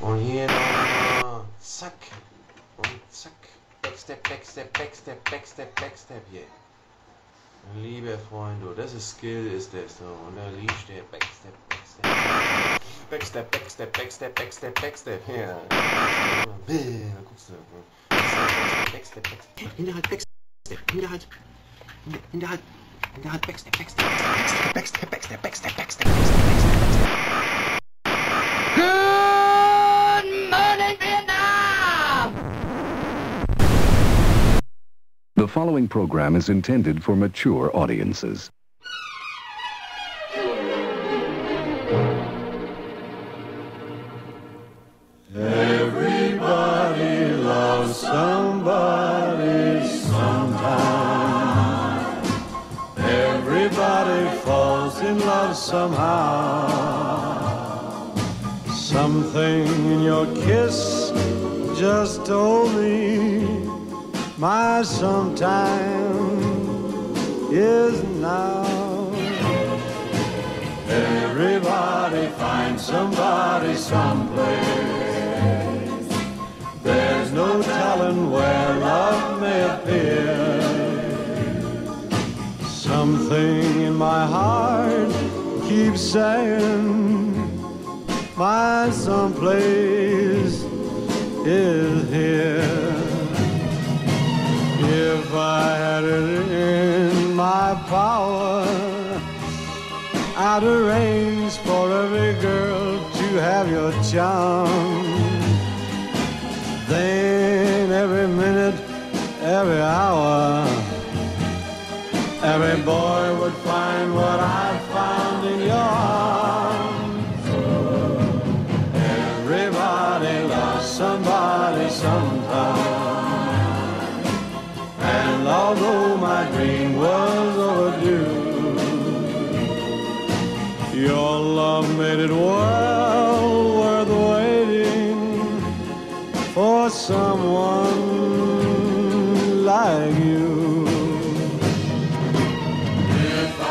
Und hier noch. Zack. Und zack. Backstep, Backstep, Backstep, Backstep, Backstep hier. Liebe Freunde, das ist Skill, ist das so. Und da liegt der Backstep, Backstep. Backstep, Backstep, Backstep, Backstep, Backstep. Ja. Da guckst du. Backstep, Backstep. Hinterhalt, Backstep. Hinterhalt. Hinterhalt. Hinterhalt, Backstep, Backstep, Backstep, Backstep, Backstep, Backstep, Backstep, Backstep. Good morning, Vietnam! The following program is intended for mature audiences. Everybody loves somebody sometime. Everybody falls in love somehow. Something in your kiss just told me my sometime is now. Everybody finds somebody someplace. There's no telling where love may appear. Something in my heart keeps saying my someplace is here. If I had it in my power, I'd arrange for every girl to have your charm. Then every minute, every hour, every boy would find what I found in your arms. Everybody loves somebody sometime. And although my dream was overdue, your love made it well worth waiting for someone like you. If I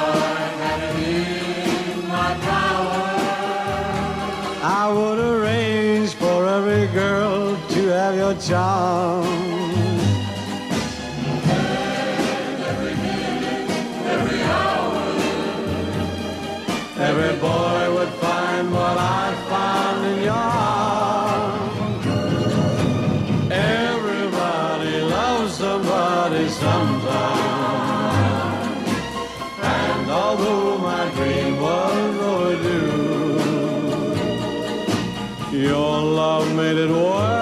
had it in my power, I would arrange for every girl to have your charm. Every boy would find what I found in your arms. Everybody loves somebody sometime. And although my dream was overdue, your love made it work.